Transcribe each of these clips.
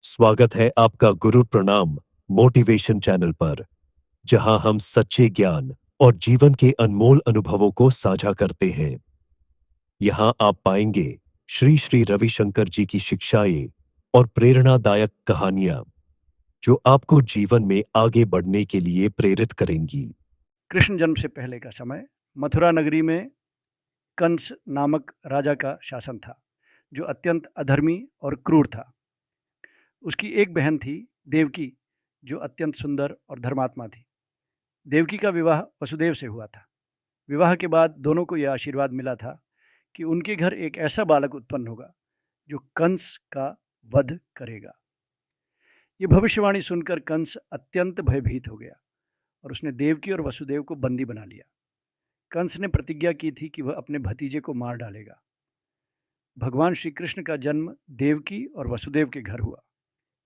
स्वागत है आपका गुरु प्रणाम मोटिवेशन चैनल पर, जहां हम सच्चे ज्ञान और जीवन के अनमोल अनुभवों को साझा करते हैं। यहां आप पाएंगे श्री श्री रविशंकर जी की शिक्षाएं और प्रेरणादायक कहानियां, जो आपको जीवन में आगे बढ़ने के लिए प्रेरित करेंगी। कृष्ण जन्म से पहले का समय मथुरा नगरी में कंस नामक राजा का शासन था, जो अत्यंत अधर्मी और क्रूर था। उसकी एक बहन थी, देवकी, जो अत्यंत सुंदर और धर्मात्मा थी। देवकी का विवाह वसुदेव से हुआ था। विवाह के बाद दोनों को यह आशीर्वाद मिला था कि उनके घर एक ऐसा बालक उत्पन्न होगा जो कंस का वध करेगा। ये भविष्यवाणी सुनकर कंस अत्यंत भयभीत हो गया और उसने देवकी और वसुदेव को बंदी बना लिया। कंस ने प्रतिज्ञा की थी कि वह अपने भतीजे को मार डालेगा। भगवान श्री कृष्ण का जन्म देवकी और वसुदेव के घर हुआ।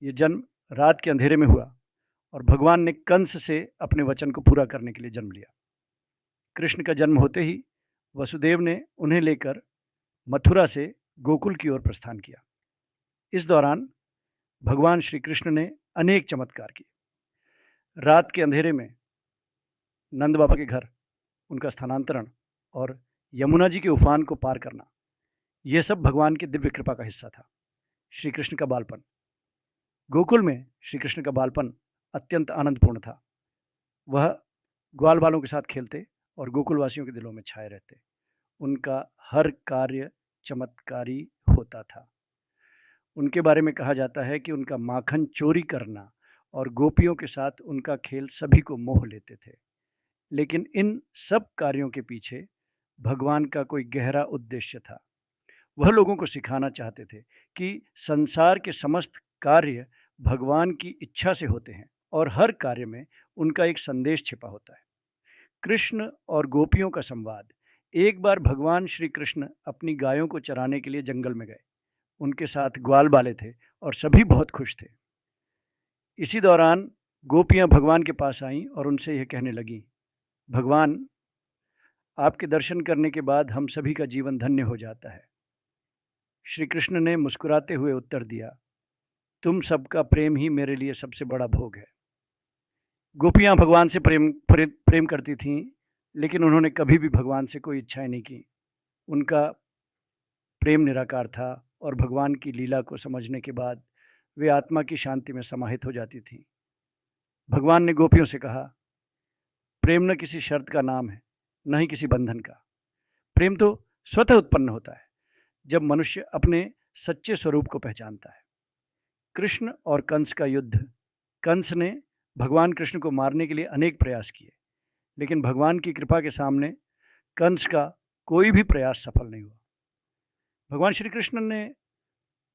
ये जन्म रात के अंधेरे में हुआ और भगवान ने कंस से अपने वचन को पूरा करने के लिए जन्म लिया। कृष्ण का जन्म होते ही वसुदेव ने उन्हें लेकर मथुरा से गोकुल की ओर प्रस्थान किया। इस दौरान भगवान श्री कृष्ण ने अनेक चमत्कार किए। रात के अंधेरे में नंद बाबा के घर, उनका स्थानांतरण और यमुना जी के उफान को पार करना, यह सब भगवान की दिव्य कृपा का हिस्सा था। श्री कृष्ण का बालपन। गोकुल में श्री कृष्ण का बालपन अत्यंत आनंदपूर्ण था। वह ग्वाल बालों के साथ खेलते और गोकुल वासियों के दिलों में छाए रहते। उनका हर कार्य चमत्कारी होता था। उनके बारे में कहा जाता है कि उनका माखन चोरी करना और गोपियों के साथ उनका खेल सभी को मोह लेते थे। लेकिन इन सब कार्यों के पीछे भगवान का कोई गहरा उद्देश्य था। वह लोगों को सिखाना चाहते थे कि संसार के समस्त कार्य भगवान की इच्छा से होते हैं और हर कार्य में उनका एक संदेश छिपा होता है। कृष्ण और गोपियों का संवाद। एक बार भगवान श्री कृष्ण अपनी गायों को चराने के लिए जंगल में गए। उनके साथ ग्वाल बाले थे और सभी बहुत खुश थे। इसी दौरान गोपियां भगवान के पास आईं और उनसे यह कहने लगीं, भगवान, आपके दर्शन करने के बाद हम सभी का जीवन धन्य हो जाता है। श्री कृष्ण ने मुस्कुराते हुए उत्तर दिया, तुम सबका प्रेम ही मेरे लिए सबसे बड़ा भोग है। गोपियां भगवान से प्रेम करती थीं, लेकिन उन्होंने कभी भी भगवान से कोई इच्छाएं नहीं की। उनका प्रेम निराकार था और भगवान की लीला को समझने के बाद वे आत्मा की शांति में समाहित हो जाती थीं। भगवान ने गोपियों से कहा, प्रेम न किसी शर्त का नाम है, न ही किसी बंधन का। प्रेम तो स्वतः उत्पन्न होता है जब मनुष्य अपने सच्चे स्वरूप को पहचानता है। कृष्ण और कंस का युद्ध। कंस ने भगवान कृष्ण को मारने के लिए अनेक प्रयास किए, लेकिन भगवान की कृपा के सामने कंस का कोई भी प्रयास सफल नहीं हुआ। भगवान श्री कृष्ण ने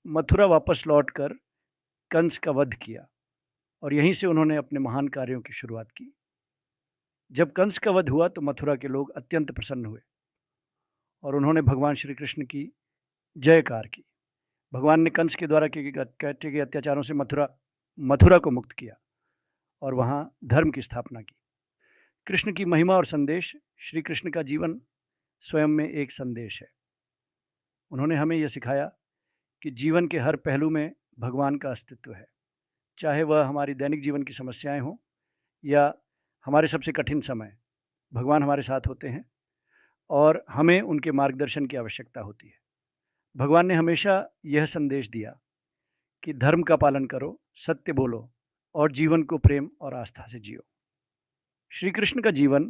मथुरा वापस लौटकर कंस का वध किया और यहीं से उन्होंने अपने महान कार्यों की शुरुआत की। जब कंस का वध हुआ तो मथुरा के लोग अत्यंत प्रसन्न हुए और उन्होंने भगवान श्री कृष्ण की जयकार की। भगवान ने कंस के द्वारा किए गए अत्याचारों से मथुरा को मुक्त किया और वहाँ धर्म की स्थापना की। कृष्ण की महिमा और संदेश। श्री कृष्ण का जीवन स्वयं में एक संदेश है। उन्होंने हमें यह सिखाया कि जीवन के हर पहलू में भगवान का अस्तित्व है, चाहे वह हमारी दैनिक जीवन की समस्याएं हों या हमारे सबसे कठिन समय। भगवान हमारे साथ होते हैं और हमें उनके मार्गदर्शन की आवश्यकता होती है। भगवान ने हमेशा यह संदेश दिया कि धर्म का पालन करो, सत्य बोलो और जीवन को प्रेम और आस्था से जियो। श्री कृष्ण का जीवन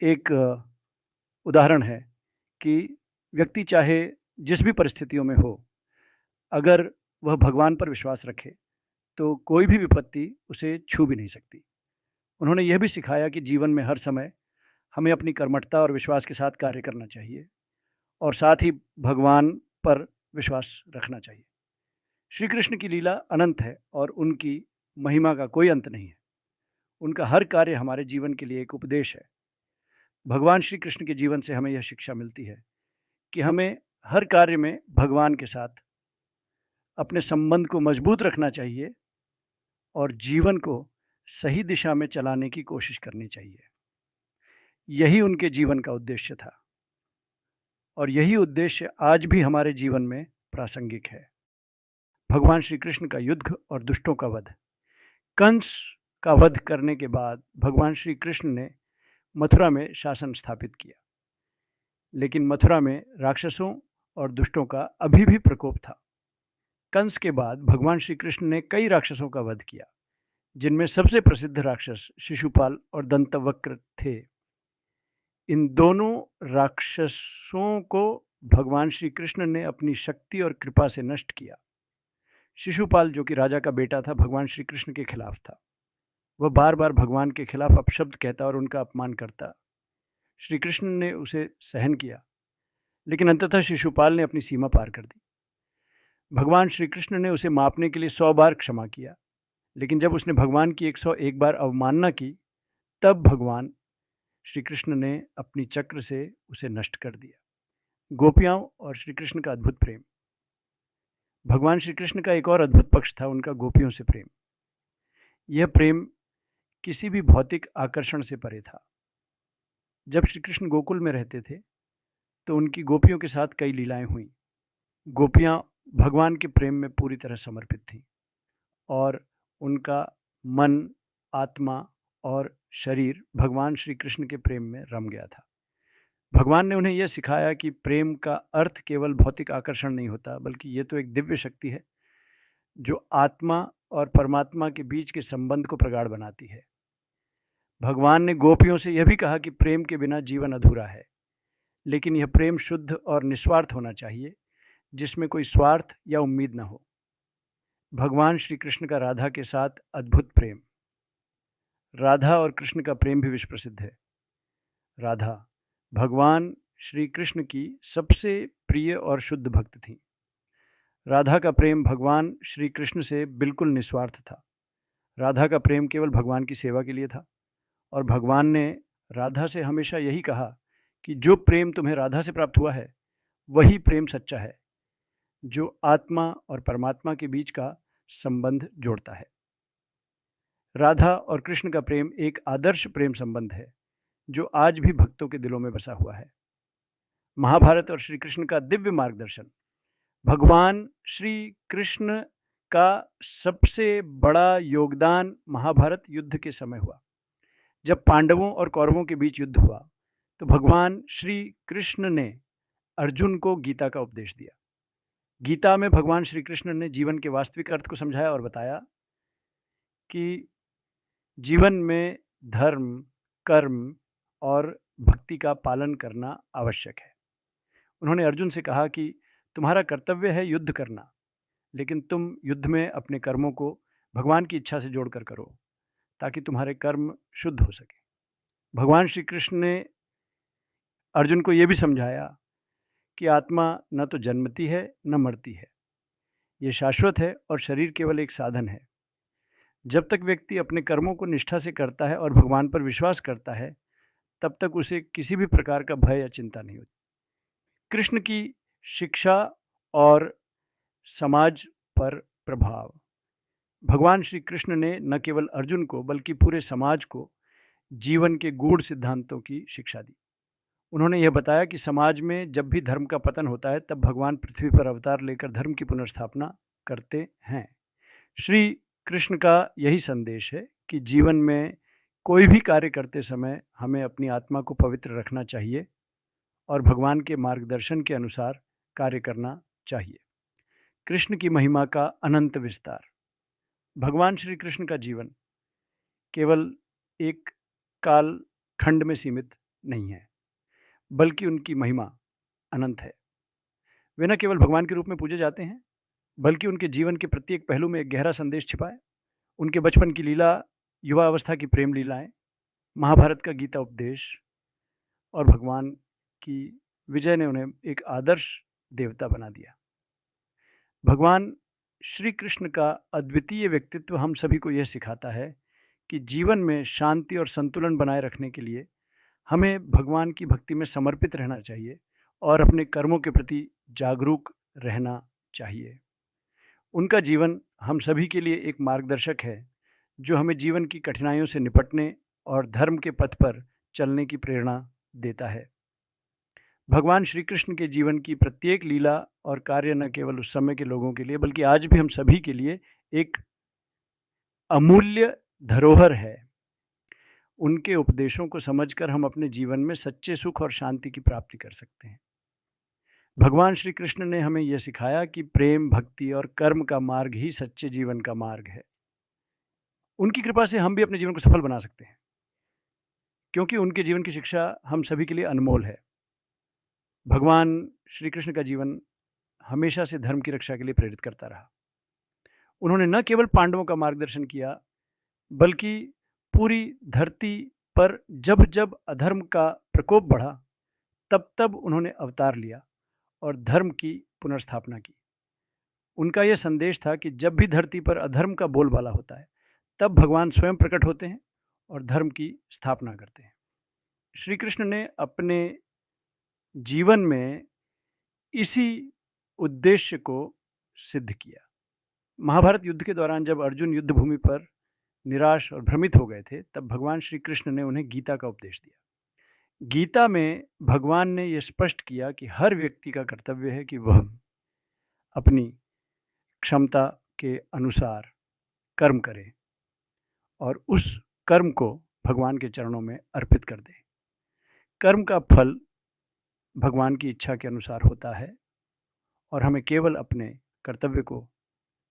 एक उदाहरण है कि व्यक्ति चाहे जिस भी परिस्थितियों में हो, अगर वह भगवान पर विश्वास रखे तो कोई भी विपत्ति उसे छू भी नहीं सकती। उन्होंने यह भी सिखाया कि जीवन में हर समय हमें अपनी कर्मठता और विश्वास के साथ कार्य करना चाहिए और साथ ही भगवान पर विश्वास रखना चाहिए। श्री कृष्ण की लीला अनंत है और उनकी महिमा का कोई अंत नहीं है। उनका हर कार्य हमारे जीवन के लिए एक उपदेश है। भगवान श्री कृष्ण के जीवन से हमें यह शिक्षा मिलती है कि हमें हर कार्य में भगवान के साथ अपने संबंध को मजबूत रखना चाहिए और जीवन को सही दिशा में चलाने की कोशिश करनी चाहिए। यही उनके जीवन का उद्देश्य था और यही उद्देश्य आज भी हमारे जीवन में प्रासंगिक है। भगवान श्री कृष्ण का युद्ध और दुष्टों का वध। कंस का वध करने के बाद भगवान श्री कृष्ण ने मथुरा में शासन स्थापित किया, लेकिन मथुरा में राक्षसों और दुष्टों का अभी भी प्रकोप था। कंस के बाद भगवान श्री कृष्ण ने कई राक्षसों का वध किया, जिनमें सबसे प्रसिद्ध राक्षस शिशुपाल और दंतवक्र थे। इन दोनों राक्षसों को भगवान श्री कृष्ण ने अपनी शक्ति और कृपा से नष्ट किया। शिशुपाल, जो कि राजा का बेटा था, भगवान श्री कृष्ण के खिलाफ था। वह बार बार भगवान के खिलाफ अपशब्द कहता और उनका अपमान करता। श्री कृष्ण ने उसे सहन किया, लेकिन अंततः शिशुपाल ने अपनी सीमा पार कर दी। भगवान श्री कृष्ण ने उसे मापने के लिए 100 बार क्षमा किया, लेकिन जब उसने भगवान की 101 बार अवमानना की, तब भगवान श्री कृष्ण ने अपनी चक्र से उसे नष्ट कर दिया। गोपियाँ और श्री कृष्ण का अद्भुत प्रेम। भगवान श्री कृष्ण का एक और अद्भुत पक्ष था उनका गोपियों से प्रेम। यह प्रेम किसी भी भौतिक आकर्षण से परे था। जब श्री कृष्ण गोकुल में रहते थे, तो उनकी गोपियों के साथ कई लीलाएं हुईं। गोपियाँ भगवान के प्रेम में पूरी तरह समर्पित थीं और उनका मन, आत्मा और शरीर भगवान श्री कृष्ण के प्रेम में रम गया था। भगवान ने उन्हें यह सिखाया कि प्रेम का अर्थ केवल भौतिक आकर्षण नहीं होता, बल्कि ये तो एक दिव्य शक्ति है जो आत्मा और परमात्मा के बीच के संबंध को प्रगाढ़ बनाती है। भगवान ने गोपियों से यह भी कहा कि प्रेम के बिना जीवन अधूरा है, लेकिन यह प्रेम शुद्ध और निस्वार्थ होना चाहिए, जिसमें कोई स्वार्थ या उम्मीद न हो। भगवान श्री कृष्ण का राधा के साथ अद्भुत प्रेम। राधा और कृष्ण का प्रेम भी विश्व प्रसिद्ध है। राधा भगवान श्री कृष्ण की सबसे प्रिय और शुद्ध भक्त थीं। राधा का प्रेम भगवान श्री कृष्ण से बिल्कुल निस्वार्थ था। राधा का प्रेम केवल भगवान की सेवा के लिए था और भगवान ने राधा से हमेशा यही कहा कि जो प्रेम तुम्हें राधा से प्राप्त हुआ है, वही प्रेम सच्चा है, जो आत्मा और परमात्मा के बीच का संबंध जोड़ता है। राधा और कृष्ण का प्रेम एक आदर्श प्रेम संबंध है, जो आज भी भक्तों के दिलों में बसा हुआ है। महाभारत और श्री कृष्ण का दिव्य मार्गदर्शन। भगवान श्री कृष्ण का सबसे बड़ा योगदान महाभारत युद्ध के समय हुआ। जब पांडवों और कौरवों के बीच युद्ध हुआ, तो भगवान श्री कृष्ण ने अर्जुन को गीता का उपदेश दिया। गीता में भगवान श्री कृष्ण ने जीवन के वास्तविक अर्थ को समझाया और बताया कि जीवन में धर्म, कर्म और भक्ति का पालन करना आवश्यक है। उन्होंने अर्जुन से कहा कि तुम्हारा कर्तव्य है युद्ध करना, लेकिन तुम युद्ध में अपने कर्मों को भगवान की इच्छा से जोड़कर करो, ताकि तुम्हारे कर्म शुद्ध हो सके। भगवान श्री कृष्ण ने अर्जुन को ये भी समझाया कि आत्मा न तो जन्मती है न मरती है, ये शाश्वत है और शरीर केवल एक साधन है। जब तक व्यक्ति अपने कर्मों को निष्ठा से करता है और भगवान पर विश्वास करता है, तब तक उसे किसी भी प्रकार का भय या चिंता नहीं होती। कृष्ण की शिक्षा और समाज पर प्रभाव। भगवान श्री कृष्ण ने न केवल अर्जुन को बल्कि पूरे समाज को जीवन के गूढ़ सिद्धांतों की शिक्षा दी। उन्होंने यह बताया कि समाज में जब भी धर्म का पतन होता है, तब भगवान पृथ्वी पर अवतार लेकर धर्म की पुनर्स्थापना करते हैं। श्री कृष्ण का यही संदेश है कि जीवन में कोई भी कार्य करते समय हमें अपनी आत्मा को पवित्र रखना चाहिए और भगवान के मार्गदर्शन के अनुसार कार्य करना चाहिए। कृष्ण की महिमा का अनंत विस्तार। भगवान श्री कृष्ण का जीवन केवल एक काल खंड में सीमित नहीं है, बल्कि उनकी महिमा अनंत है। वे न केवल भगवान के रूप में पूजे जाते हैं, बल्कि उनके जीवन के प्रत्येक पहलू में एक गहरा संदेश छिपा है। उनके बचपन की लीला, युवा अवस्था की प्रेम लीलाएं, महाभारत का गीता उपदेश और भगवान की विजय ने उन्हें एक आदर्श देवता बना दिया। भगवान श्री कृष्ण का अद्वितीय व्यक्तित्व हम सभी को यह सिखाता है कि जीवन में शांति और संतुलन बनाए रखने के लिए हमें भगवान की भक्ति में समर्पित रहना चाहिए और अपने कर्मों के प्रति जागरूक रहना चाहिए। उनका जीवन हम सभी के लिए एक मार्गदर्शक है, जो हमें जीवन की कठिनाइयों से निपटने और धर्म के पथ पर चलने की प्रेरणा देता है। भगवान श्री कृष्ण के जीवन की प्रत्येक लीला और कार्य न केवल उस समय के लोगों के लिए बल्कि आज भी हम सभी के लिए एक अमूल्य धरोहर है। उनके उपदेशों को समझकर हम अपने जीवन में सच्चे सुख और शांति की प्राप्ति कर सकते हैं। भगवान श्री कृष्ण ने हमें यह सिखाया कि प्रेम, भक्ति और कर्म का मार्ग ही सच्चे जीवन का मार्ग है। उनकी कृपा से हम भी अपने जीवन को सफल बना सकते हैं, क्योंकि उनके जीवन की शिक्षा हम सभी के लिए अनमोल है। भगवान श्री कृष्ण का जीवन हमेशा से धर्म की रक्षा के लिए प्रेरित करता रहा। उन्होंने न केवल पांडवों का मार्गदर्शन किया, बल्कि पूरी धरती पर जब जब अधर्म का प्रकोप बढ़ा, तब तब उन्होंने अवतार लिया और धर्म की पुनर्स्थापना की। उनका यह संदेश था कि जब भी धरती पर अधर्म का बोलबाला होता है, तब भगवान स्वयं प्रकट होते हैं और धर्म की स्थापना करते हैं। श्री कृष्ण ने अपने जीवन में इसी उद्देश्य को सिद्ध किया। महाभारत युद्ध के दौरान जब अर्जुन युद्ध भूमि पर निराश और भ्रमित हो गए थे, तब भगवान श्री कृष्ण ने उन्हें गीता का उपदेश दिया। गीता में भगवान ने यह स्पष्ट किया कि हर व्यक्ति का कर्तव्य है कि वह अपनी क्षमता के अनुसार कर्म करे और उस कर्म को भगवान के चरणों में अर्पित कर दे। कर्म का फल भगवान की इच्छा के अनुसार होता है और हमें केवल अपने कर्तव्य को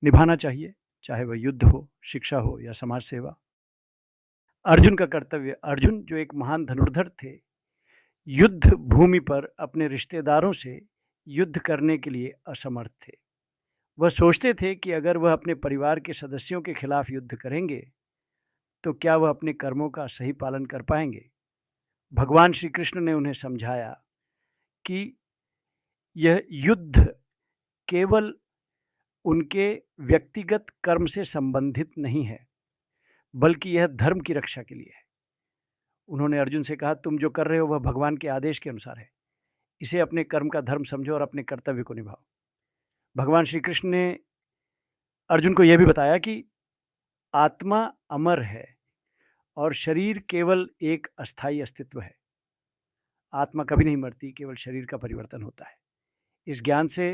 निभाना चाहिए, चाहे वह युद्ध हो, शिक्षा हो या समाज सेवा। अर्जुन का कर्तव्य, अर्जुन जो एक महान धनुर्धर थे, युद्ध भूमि पर अपने रिश्तेदारों से युद्ध करने के लिए असमर्थ थे। वह सोचते थे कि अगर वह अपने परिवार के सदस्यों के खिलाफ युद्ध करेंगे तो क्या वह अपने कर्मों का सही पालन कर पाएंगे। भगवान श्री कृष्ण ने उन्हें समझाया कि यह युद्ध केवल उनके व्यक्तिगत कर्म से संबंधित नहीं है, बल्कि यह धर्म की रक्षा के लिए है। उन्होंने अर्जुन से कहा, तुम जो कर रहे हो वह भगवान के आदेश के अनुसार है। इसे अपने कर्म का धर्म समझो और अपने कर्तव्य को निभाओ। भगवान श्री कृष्ण ने अर्जुन को यह भी बताया कि आत्मा अमर है और शरीर केवल एक अस्थायी अस्तित्व है। आत्मा कभी नहीं मरती, केवल शरीर का परिवर्तन होता है। इस ज्ञान से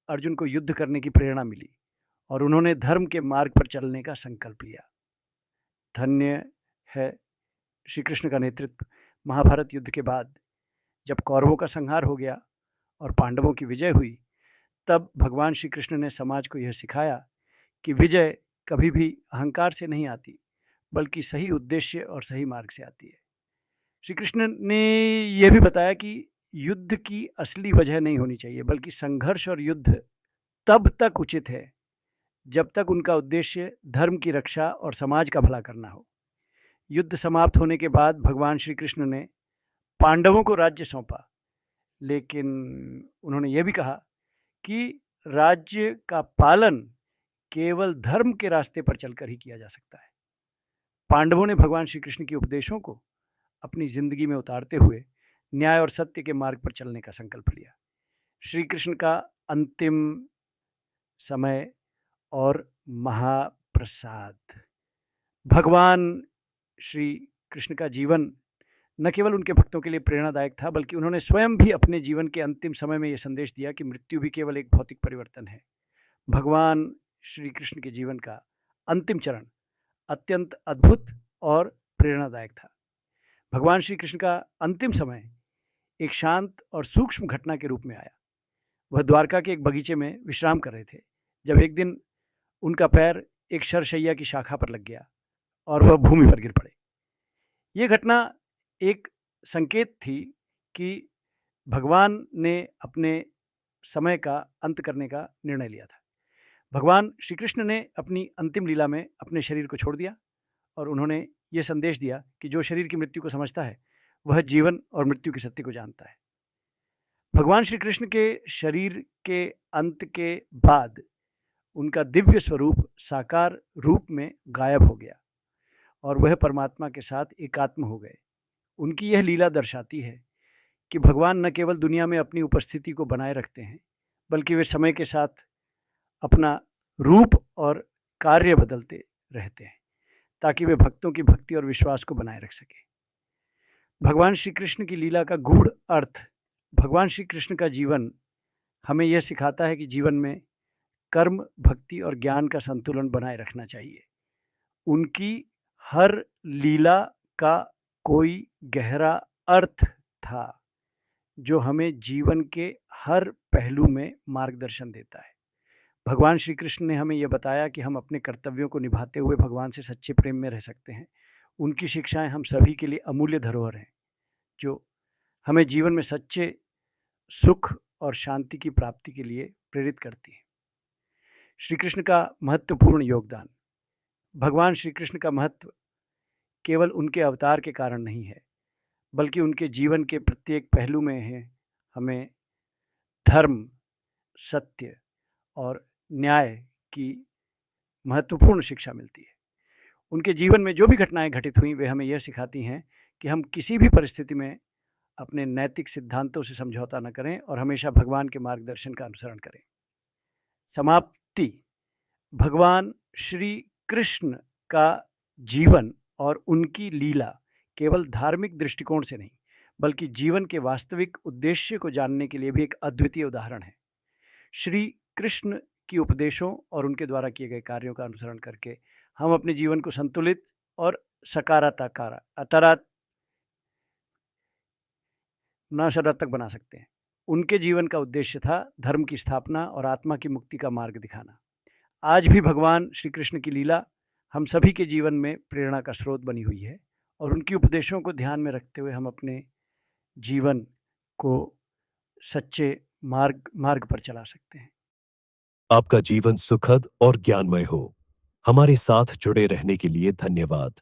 अर्जुन को युद्ध करने की प्रेरणा मिली और उन्होंने धर्म के मार्ग पर चलने का संकल्प लिया। धन्य है श्री कृष्ण का नेतृत्व। महाभारत युद्ध के बाद जब कौरवों का संहार हो गया और पांडवों की विजय हुई, तब भगवान श्री कृष्ण ने समाज को यह सिखाया कि विजय कभी भी अहंकार से नहीं आती, बल्कि सही उद्देश्य और सही मार्ग से आती है। श्री कृष्ण ने यह भी बताया कि युद्ध की असली वजह नहीं होनी चाहिए, बल्कि संघर्ष और युद्ध तब तक उचित है जब तक उनका उद्देश्य धर्म की रक्षा और समाज का भला करना हो। युद्ध समाप्त होने के बाद भगवान श्री कृष्ण ने पांडवों को राज्य सौंपा, लेकिन उन्होंने यह भी कहा कि राज्य का पालन केवल धर्म के रास्ते पर चलकर ही किया जा सकता है। पांडवों ने भगवान श्री कृष्ण के उपदेशों को अपनी जिंदगी में उतारते हुए न्याय और सत्य के मार्ग पर चलने का संकल्प लिया। श्री कृष्ण का अंतिम समय और महाप्रसाद। भगवान श्री कृष्ण का जीवन न केवल उनके भक्तों के लिए प्रेरणादायक था, बल्कि उन्होंने स्वयं भी अपने जीवन के अंतिम समय में यह संदेश दिया कि मृत्यु भी केवल एक भौतिक परिवर्तन है। भगवान श्री कृष्ण के जीवन का अंतिम चरण अत्यंत अद्भुत और प्रेरणादायक था। भगवान श्री कृष्ण का अंतिम समय एक शांत और सूक्ष्म घटना के रूप में आया। वह द्वारका के एक बगीचे में विश्राम कर रहे थे जब एक दिन उनका पैर एक शरशैया की शाखा पर लग गया और वह भूमि पर गिर पड़े। यह घटना एक संकेत थी कि भगवान ने अपने समय का अंत करने का निर्णय लिया था। भगवान श्री कृष्ण ने अपनी अंतिम लीला में अपने शरीर को छोड़ दिया और उन्होंने ये संदेश दिया कि जो शरीर की मृत्यु को समझता है वह जीवन और मृत्यु के सत्य को जानता है। भगवान श्री कृष्ण के शरीर के अंत के बाद उनका दिव्य स्वरूप साकार रूप में गायब हो गया और वह परमात्मा के साथ एकात्म हो गए। उनकी यह लीला दर्शाती है कि भगवान न केवल दुनिया में अपनी उपस्थिति को बनाए रखते हैं, बल्कि वे समय के साथ अपना रूप और कार्य बदलते रहते हैं ताकि वे भक्तों की भक्ति और विश्वास को बनाए रख सके। भगवान श्री कृष्ण की लीला का गूढ़ अर्थ भगवान श्री कृष्ण का जीवन हमें यह सिखाता है कि जीवन में कर्म, भक्ति और ज्ञान का संतुलन बनाए रखना चाहिए। उनकी हर लीला का कोई गहरा अर्थ था, जो हमें जीवन के हर पहलू में मार्गदर्शन देता है। भगवान श्री कृष्ण ने हमें यह बताया कि हम अपने कर्तव्यों को निभाते हुए भगवान से सच्चे प्रेम में रह सकते हैं। उनकी शिक्षाएं हम सभी के लिए अमूल्य धरोहर हैं, जो हमें जीवन में सच्चे सुख और शांति की प्राप्ति के लिए प्रेरित करती है। श्री कृष्ण का महत्वपूर्ण योगदान। भगवान श्री कृष्ण का महत्व केवल उनके अवतार के कारण नहीं है, बल्कि उनके जीवन के प्रत्येक पहलू में है। हमें धर्म, सत्य और न्याय की महत्वपूर्ण शिक्षा मिलती है। उनके जीवन में जो भी घटनाएं घटित हुई, वे हमें यह सिखाती हैं कि हम किसी भी परिस्थिति में अपने नैतिक सिद्धांतों से समझौता न करें और हमेशा भगवान के मार्गदर्शन का अनुसरण करें। समाप्ति। भगवान श्री कृष्ण का जीवन और उनकी लीला केवल धार्मिक दृष्टिकोण से नहीं, बल्कि जीवन के वास्तविक उद्देश्य को जानने के लिए भी एक अद्वितीय उदाहरण है। श्री कृष्ण की उपदेशों और उनके द्वारा किए गए कार्यों का अनुसरण करके हम अपने जीवन को संतुलित और सकारात्मक बना सकते हैं। उनके जीवन का उद्देश्य था धर्म की स्थापना और आत्मा की मुक्ति का मार्ग दिखाना। आज भी भगवान श्री कृष्ण की लीला हम सभी के जीवन में प्रेरणा का स्रोत बनी हुई है, और उनकी उपदेशों को ध्यान में रखते हुए हम अपने जीवन को सच्चे मार्ग पर चला सकते हैं। आपका जीवन सुखद और ज्ञानमय हो। हमारे साथ जुड़े रहने के लिए धन्यवाद।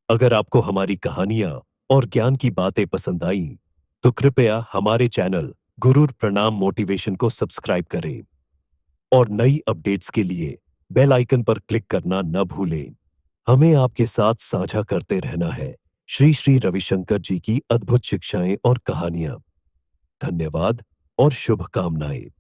अगर आपको हमारी कहानियां और ज्ञान की बातें पसंद आईं, तो कृपया हमारे चैनल गुरुर प्रणाम मोटिवेशन को सब्सक्राइब करें और नई अपडेट्स के लिए बेल आइकन पर क्लिक करना न भूलें। हमें आपके साथ साझा करते रहना है श्री श्री रविशंकर जी की अद्भुत शिक्षाएं और कहानियां। धन्यवाद और शुभकामनाएं।